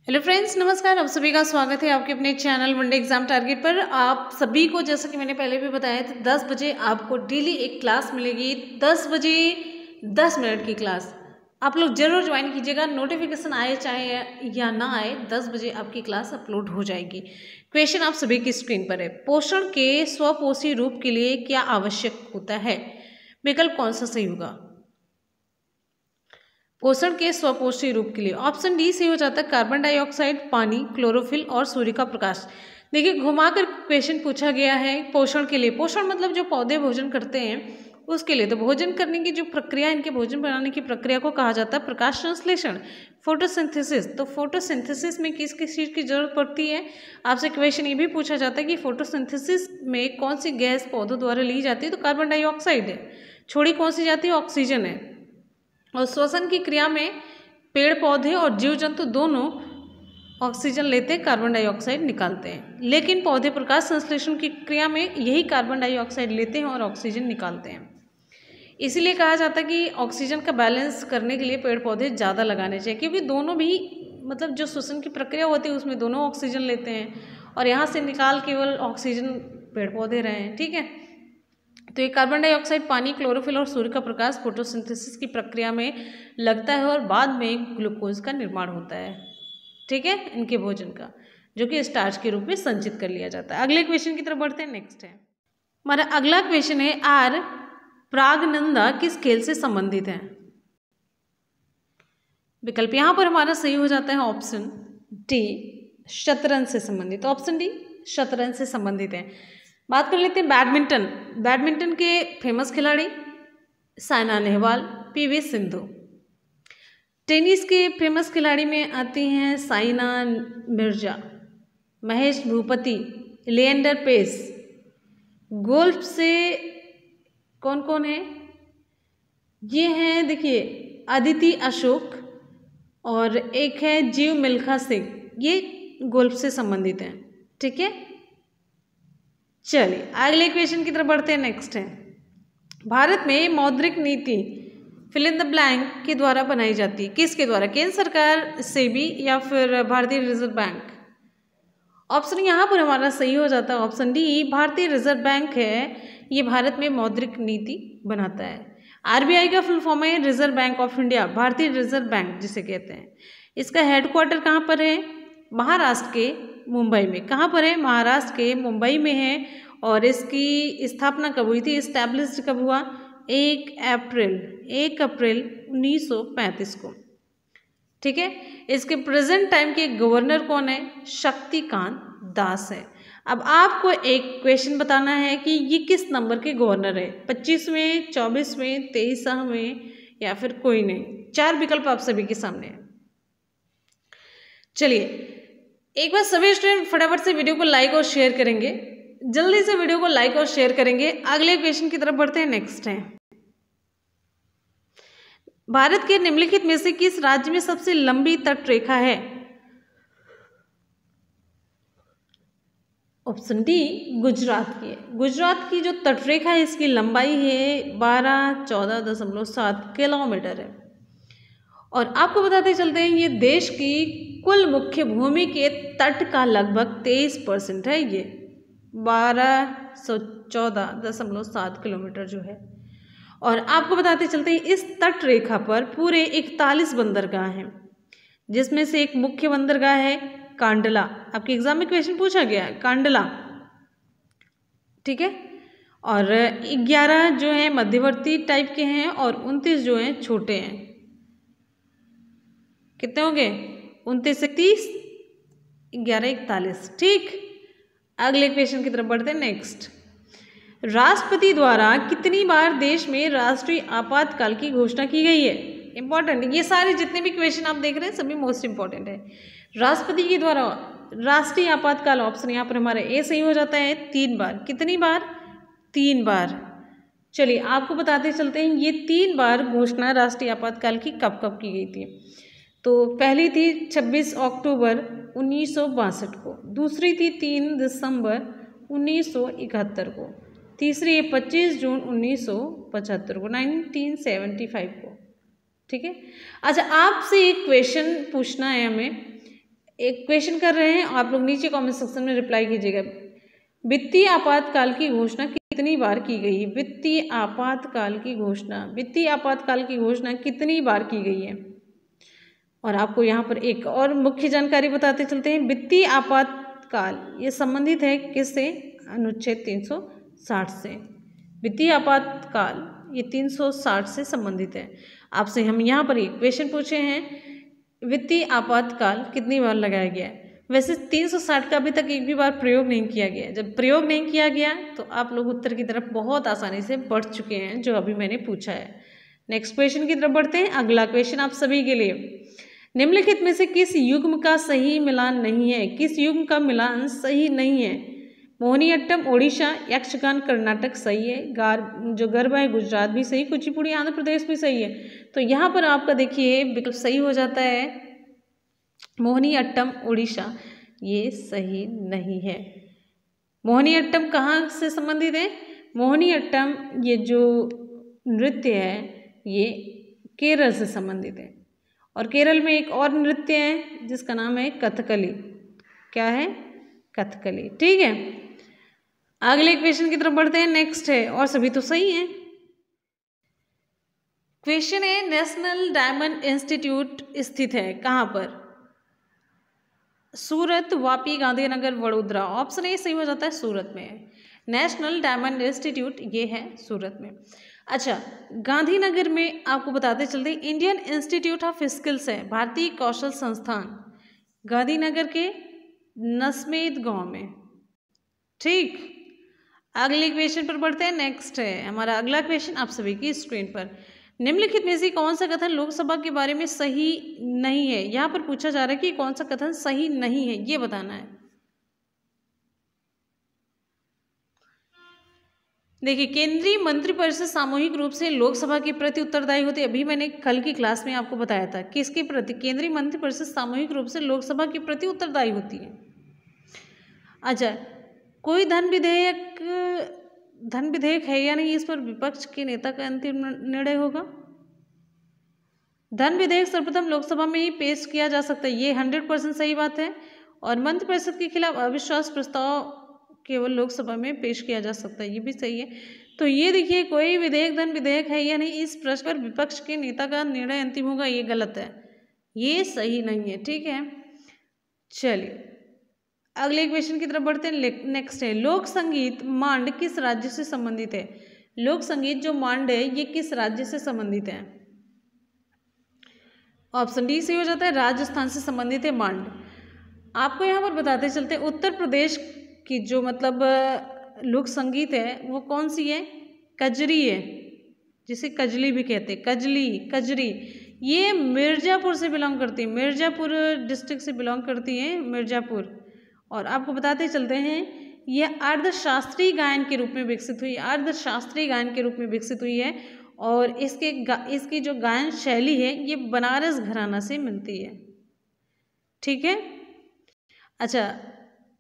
Hello friends, नमस्कार। आप सभी का स्वागत है आपके अपने चैनल वनडे एग्जाम टारगेट पर। आप सभी को जैसा कि मैंने पहले भी बताया था 10 बजे आपको डेली एक क्लास मिलेगी। 10 बजे 10 मिनट की क्लास आप लोग जरूर ज्वाइन कीजिएगा। नोटिफिकेशन आए चाहे या ना आए, 10 बजे आपकी क्लास अपलोड हो जाएगी। क्वेश्चन आप सभी की स्क्रीन पर है। पोषण के स्वपोषी रूप के लिए क्या आवश्यक होता है? विकल्प कौन सा सही होगा? पोषण के स्वपोषी रूप के लिए ऑप्शन डी सही हो जाता है। कार्बन डाइऑक्साइड, पानी, क्लोरोफिल और सूर्य का प्रकाश। देखिए, घुमाकर क्वेश्चन पूछा गया है पोषण के लिए। पोषण मतलब जो पौधे भोजन करते हैं उसके लिए। तो भोजन करने की जो प्रक्रिया, इनके भोजन बनाने की प्रक्रिया को कहा जाता है प्रकाश संश्लेषण, फोटोसिंथेसिस। तो फोटोसिंथेसिस में किस किस चीज़ की जरूरत पड़ती है? आपसे क्वेश्चन ये भी पूछा जाता है कि फोटोसिंथेसिस में कौन सी गैस पौधों द्वारा ली जाती है? तो कार्बन डाइऑक्साइड है। छोड़ी कौन सी जाती है? ऑक्सीजन है। और श्वसन की क्रिया में पेड़ पौधे और जीव जंतु दोनों ऑक्सीजन लेते हैं, कार्बन डाइऑक्साइड निकालते हैं। लेकिन पौधे प्रकाश संश्लेषण की क्रिया में यही कार्बन डाइऑक्साइड लेते हैं और ऑक्सीजन निकालते हैं। इसीलिए कहा जाता है कि ऑक्सीजन का बैलेंस करने के लिए पेड़ पौधे ज़्यादा लगाने चाहिए, क्योंकि दोनों भी मतलब जो श्वसन की प्रक्रिया होती है उसमें दोनों ऑक्सीजन लेते हैं और यहाँ से निकाल केवल ऑक्सीजन पेड़ पौधे रहे हैं। ठीक है, तो ये कार्बन डाइऑक्साइड, पानी, क्लोरोफिल और सूर्य का प्रकाश फोटोसिंथेसिस की प्रक्रिया में लगता है और बाद में ग्लूकोज का निर्माण होता है। ठीक है, इनके भोजन का, जो कि स्टार्च के रूप में संचित कर लिया जाता है। अगले क्वेश्चन की तरफ बढ़ते हैं। नेक्स्ट है हमारा अगला क्वेश्चन है, आर प्रागनंदा किस खेल से संबंधित है? विकल्प यहाँ पर हमारा सही हो जाता है ऑप्शन डी, शतरंज से संबंधित। ऑप्शन डी शतरंज से संबंधित है। बात कर लेते हैं बैडमिंटन। बैडमिंटन के फेमस खिलाड़ी साइना नेहवाल, पीवी सिंधु। टेनिस के फेमस खिलाड़ी में आती हैं साइना मिर्जा, महेश भूपति, लिएंडर पेस। गोल्फ से कौन कौन है? ये हैं, देखिए, अदिति अशोक और एक है जीव मिल्खा सिंह। ये गोल्फ से संबंधित हैं। ठीक है, चलिए अगले क्वेश्चन की तरफ बढ़ते हैं। नेक्स्ट है, भारत में मौद्रिक नीति फिल इन द ब्लैंक के द्वारा बनाई जाती है। किसके द्वारा? केंद्र सरकार, सेबी या फिर भारतीय रिजर्व बैंक? ऑप्शन यहाँ पर हमारा सही हो जाता है ऑप्शन डी, भारतीय रिजर्व बैंक है। ये भारत में मौद्रिक नीति बनाता है। आरबीआई का फुल फॉर्म है रिजर्व बैंक ऑफ इंडिया, भारतीय रिजर्व बैंक जिसे कहते हैं। इसका हेडक्वार्टर कहाँ पर है? महाराष्ट्र के मुंबई में। कहाँ पर है? महाराष्ट्र के मुंबई में है। और इसकी स्थापना कब हुई थी? इस्टेब्लिश्ड कब हुआ? 1 अप्रैल 1935 को। ठीक है, इसके प्रेजेंट टाइम के गवर्नर कौन है? शक्तिकांत दास है। अब आपको एक क्वेश्चन बताना है कि ये किस नंबर के गवर्नर है, 25वें, 24वें, 23वें या फिर कोई नहीं। 4 विकल्प आप सभी के सामने है। चलिए, एक बार सभी स्टूडेंट फटाफट से वीडियो को लाइक और शेयर करेंगे। जल्दी से वीडियो को लाइक और शेयर करेंगे। अगले क्वेश्चन की तरफ बढ़ते हैं। नेक्स्ट है, भारत के निम्नलिखित में से किस राज्य में सबसे लंबी तट रेखा है? ऑप्शन डी, गुजरात की है। गुजरात की जो तट रेखा है इसकी लंबाई है 14.7 किलोमीटर है। और आपको बताते चलते हैं, ये देश की कुल मुख्य भूमि के तट का लगभग 23% है। ये 1214.7 किलोमीटर जो है। और आपको बताते चलते हैं, इस तट रेखा पर पूरे 41 बंदरगाह हैं, जिसमें से एक मुख्य बंदरगाह है कांडला। आपके एग्जाम में क्वेश्चन पूछा गया है कांडला। ठीक है, और 11 जो है मध्यवर्ती टाइप के हैं और 29 जो हैं छोटे हैं। कितने हो गए? 29 से 30, 11 41। ठीक, अगले क्वेश्चन की तरफ बढ़ते हैं। नेक्स्ट, राष्ट्रपति द्वारा कितनी बार देश में राष्ट्रीय आपातकाल की घोषणा की गई है? इंपॉर्टेंट, ये सारे जितने भी क्वेश्चन आप देख रहे हैं सभी मोस्ट इंपॉर्टेंट है। राष्ट्रपति के द्वारा राष्ट्रीय आपातकाल, ऑप्शन यहाँ पर हमारा ए सही हो जाता है 3 बार। कितनी बार? 3 बार। चलिए आपको बताते चलते हैं, ये 3 बार घोषणा राष्ट्रीय आपातकाल की कब कब की गई थी। तो पहली थी 26 अक्टूबर 1962 को, दूसरी थी 3 दिसंबर 1971 को, तीसरी है 25 जून 1975 को, 1975 को। ठीक है, अच्छा आपसे एक क्वेश्चन पूछना है हमें, एक क्वेश्चन कर रहे हैं, आप लोग नीचे कमेंट सेक्शन में रिप्लाई कीजिएगा। वित्तीय आपातकाल की घोषणा कितनी बार की गई? वित्तीय आपातकाल की घोषणा, वित्तीय आपातकाल की घोषणा कितनी बार की गई है? और आपको यहाँ पर एक और मुख्य जानकारी बताते चलते हैं। वित्तीय आपातकाल ये संबंधित है किससे? अनुच्छेद 360 से। वित्तीय आपातकाल ये 360 से संबंधित है। आपसे हम यहाँ पर एक क्वेश्चन पूछे हैं, वित्तीय आपातकाल कितनी बार लगाया गया है? वैसे 360 का अभी तक एक भी बार प्रयोग नहीं किया गया। जब प्रयोग नहीं किया गया तो आप लोग उत्तर की तरफ बहुत आसानी से बढ़ चुके हैं, जो अभी मैंने पूछा है। नेक्स्ट क्वेश्चन की तरफ बढ़ते हैं। अगला क्वेश्चन आप सभी के लिए, निम्नलिखित में से किस युग्म का सही मिलान नहीं है? किस युग्म का मिलान सही नहीं है? मोहिनीअट्टम ओडिशा, यक्षगान कर्नाटक सही है, जो गरबा है गुजरात भी सही, कुचिपुड़ी आंध्र प्रदेश भी सही है। तो यहाँ पर आपका देखिए विकल्प सही हो जाता है मोहिनीअट्टम ओडिशा, ये सही नहीं है। मोहिनीअट्टम कहाँ से संबंधित है? मोहिनीअट्टम ये जो नृत्य है ये केरल से संबंधित है, और केरल में एक और नृत्य है जिसका नाम है कथकली। क्या है? कथकली। ठीक है, अगले क्वेश्चन की तरफ बढ़ते हैं। नेक्स्ट है, और सभी तो सही हैं। क्वेश्चन है, नेशनल डायमंड इंस्टीट्यूट स्थित है कहाँ पर? सूरत, वापी, गांधीनगर, वडोदरा। ऑप्शन ए सही हो जाता है, सूरत में। नेशनल डायमंड इंस्टीट्यूट ये है सूरत में। अच्छा, गांधीनगर में आपको बताते चलते इंडियन इंस्टीट्यूट ऑफ स्किल्स है, भारतीय कौशल संस्थान, गांधीनगर के नसमेद गांव में। ठीक, अगले क्वेश्चन पर बढ़ते हैं। नेक्स्ट है हमारा अगला क्वेश्चन आप सभी की स्क्रीन पर, निम्नलिखित में से कौन सा कथन लोकसभा के बारे में सही नहीं है? यहाँ पर पूछा जा रहा है कि कौन सा कथन सही नहीं है, ये बताना है। देखिए, केंद्रीय मंत्रिपरिषद सामूहिक रूप से लोकसभा के प्रति उत्तरदायी होती है। अभी मैंने कल की क्लास में आपको बताया था किसके प्रति? केंद्रीय मंत्रिपरिषद सामूहिक रूप से लोकसभा के प्रति उत्तरदायी होती है। अच्छा, कोई धन विधेयक है या नहीं, इस पर विपक्ष के नेता का अंतिम निर्णय होगा। धन विधेयक सर्वप्रथम लोकसभा में ही पेश किया जा सकता है, ये 100% सही बात है। और मंत्रिपरिषद के खिलाफ अविश्वास प्रस्ताव केवल लोकसभा में पेश किया जा सकता है, ये भी सही है। तो ये देखिए, कोई विधेयक धन विधेयक है या नहीं, इस प्रश्न पर विपक्ष के नेता का निर्णय अंतिम होगा, ये गलत है, ये सही नहीं है। ठीक है, चलिए अगले क्वेश्चन की तरफ बढ़ते हैं। नेक्स्ट है, लोक संगीत मांड किस राज्य से संबंधित है? लोक संगीत जो मांड है ये किस राज्य से संबंधित है? ऑप्शन डी सही हो जाता है, राजस्थान से संबंधित है मांड। आपको यहाँ पर बताते चलते हैं, उत्तर प्रदेश की जो मतलब लोक संगीत है वो कौन सी है? कजरी है, जिसे कजली भी कहते हैं, कजरी। ये मिर्जापुर से बिलोंग करती है, मिर्जापुर डिस्ट्रिक्ट से बिलोंग करती है, मिर्जापुर। और आपको बताते चलते हैं, यह अर्धशास्त्रीय गायन के रूप में विकसित हुई, अर्धशास्त्रीय गायन के रूप में विकसित हुई है। और इसकी जो गायन शैली है ये बनारस घराना से मिलती है। ठीक है, अच्छा,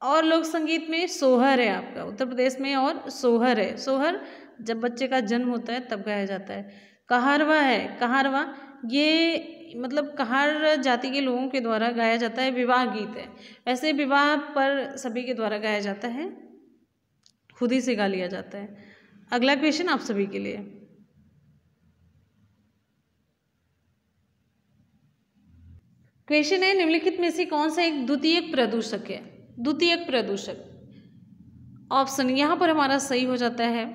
और लोक संगीत में सोहर है आपका उत्तर प्रदेश में, और सोहर है, सोहर जब बच्चे का जन्म होता है तब गाया जाता है। कहारवा है, कहारवा ये मतलब कहार जाति के लोगों के द्वारा गाया जाता है, विवाह गीत है। ऐसे विवाह पर सभी के द्वारा गाया जाता है, खुद ही से गा लिया जाता है। अगला क्वेश्चन आप सभी के लिए, क्वेश्चन है, निम्नलिखित में से कौन सा एक द्वितीयक प्रदूषक है? द्वितीयक प्रदूषक, ऑप्शन यहाँ पर हमारा सही हो जाता है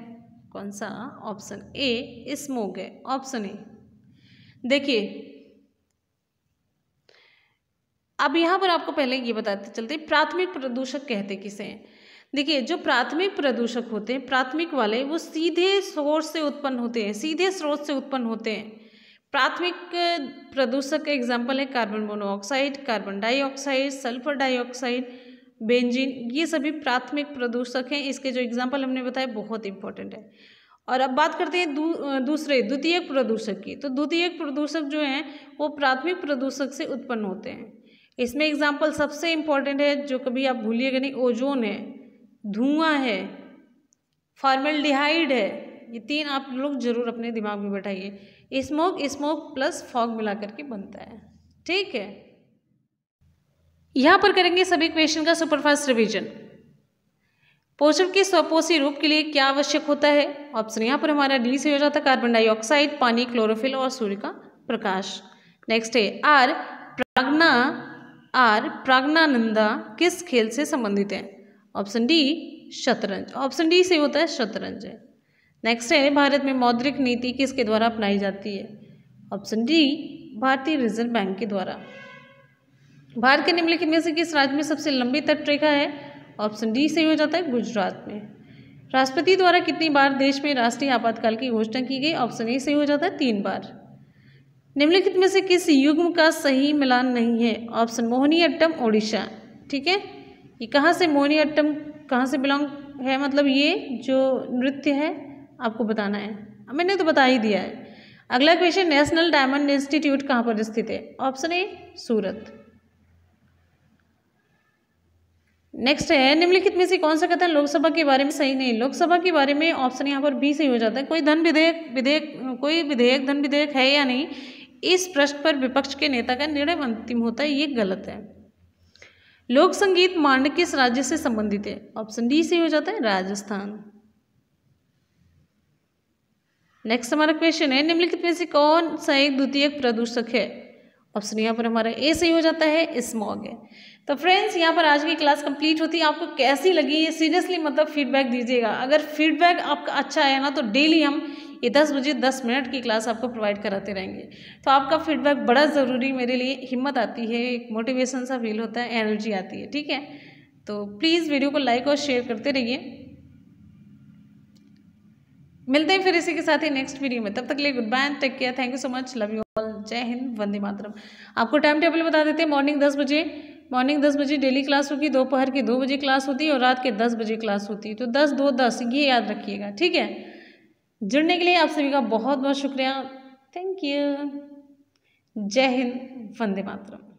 कौन सा? ऑप्शन ए स्मोक है, ऑप्शन ए। देखिए, अब यहाँ पर आपको पहले ये बताते चलते प्राथमिक प्रदूषक कहते किसे हैं। देखिए, जो प्राथमिक प्रदूषक होते हैं, प्राथमिक वाले, वो सीधे सोर्स से उत्पन्न होते हैं, सीधे स्रोत से उत्पन्न होते हैं। प्राथमिक प्रदूषक का एग्जाम्पल है carbon monoxide, carbon dioxide, sulphur dioxide, benzene, ये सभी प्राथमिक प्रदूषक हैं। इसके जो एग्जाम्पल हमने बताया बहुत इंपॉर्टेंट है। और अब बात करते हैं दूसरे द्वितीयक प्रदूषक की। तो द्वितीयक प्रदूषक जो हैं वो प्राथमिक प्रदूषक से उत्पन्न होते हैं। इसमें एग्जाम्पल सबसे इम्पॉर्टेंट है, जो कभी आप भूलिएगा नहीं, ओजोन है, धुआं है, फॉर्मल्डिहाइड है, ये तीन आप लोग जरूर अपने दिमाग में बैठाइए। स्मोक प्लस फॉग मिला करके बनता है। ठीक है, यहाँ पर करेंगे सभी क्वेश्चन का सुपरफास्ट रिवीजन। पोषण के स्वपोषी रूप के लिए क्या आवश्यक होता है? ऑप्शन यहाँ पर हमारा डी से हो जाता है कार्बन डाइऑक्साइड, पानी, क्लोरोफिल और सूर्य का प्रकाश। नेक्स्ट है प्राग्नानंदा किस खेल से संबंधित है? ऑप्शन डी शतरंज। ऑप्शन डी से होता है शतरंज है। नेक्स्ट है भारत में मौद्रिक नीति किसके द्वारा अपनाई जाती है? ऑप्शन डी भारतीय रिजर्व बैंक के द्वारा। भारत के निम्नलिखित में से किस राज्य में सबसे लंबी तटरेखा है? ऑप्शन डी से हो जाता है गुजरात में। राष्ट्रपति द्वारा कितनी बार देश में राष्ट्रीय आपातकाल की घोषणा की गई? ऑप्शन ए से हो जाता है 3 बार। निम्नलिखित में से किस युग्म का सही मिलान नहीं है? ऑप्शन मोहिनीअट्टम ओडिशा। ठीक है, ये कहाँ से मोहिनीअट्टम कहाँ से बिलोंग है, मतलब ये जो नृत्य है आपको बताना है, मैंने तो बता ही दिया है। अगला क्वेश्चन, नेशनल डायमंड इंस्टीट्यूट कहाँ पर स्थित है? Option A Surat. नेक्स्ट है निम्नलिखित में से कौन सा कथन लोकसभा के बारे में सही नहीं? लोकसभा के बारे में ऑप्शन यहाँ पर बी से हो जाता है कोई विधेयक धन विधेयक है या नहीं, इस प्रश्न पर विपक्ष के नेता का निर्णय अंतिम होता है, ये गलत है। लोक संगीत मांड किस राज्य से संबंधित है? ऑप्शन डी से हो जाता है राजस्थान। नेक्स्ट हमारा क्वेश्चन है निम्नलिखित में से कौन सा एक द्वितीयक प्रदूषक है? ऑप्शन यहाँ पर हमारा ए से हो जाता है स्मॉग है। तो फ्रेंड्स यहाँ पर आज की क्लास कंप्लीट होती है। आपको कैसी लगी ये सीरियसली मतलब फीडबैक दीजिएगा। अगर फीडबैक आपका अच्छा है ना तो डेली हम ये 10 बजे 10 मिनट की क्लास आपको प्रोवाइड कराते रहेंगे। तो आपका फीडबैक बड़ा ज़रूरी, मेरे लिए हिम्मत आती है, एक मोटिवेशन सा फील होता है, एनर्जी आती है। ठीक है, तो प्लीज़ वीडियो को लाइक और शेयर करते रहिए। मिलते हैं फिर इसी के साथ ही नेक्स्ट वीडियो में, तब तक के लिए good bye, take care, thank you so much, love you all, जय हिंद, वंदे मातरम। आपको टाइम टेबल बता देते हैं, मॉर्निंग 10 बजे डेली क्लास होगी, दोपहर के 2 बजे क्लास होती है और रात के 10 बजे क्लास होती है। तो 10 2 10 ये याद रखिएगा। ठीक है, जुड़ने के लिए आप सभी का बहुत बहुत शुक्रिया, थैंक यू, जय हिंद, वंदे मातरम।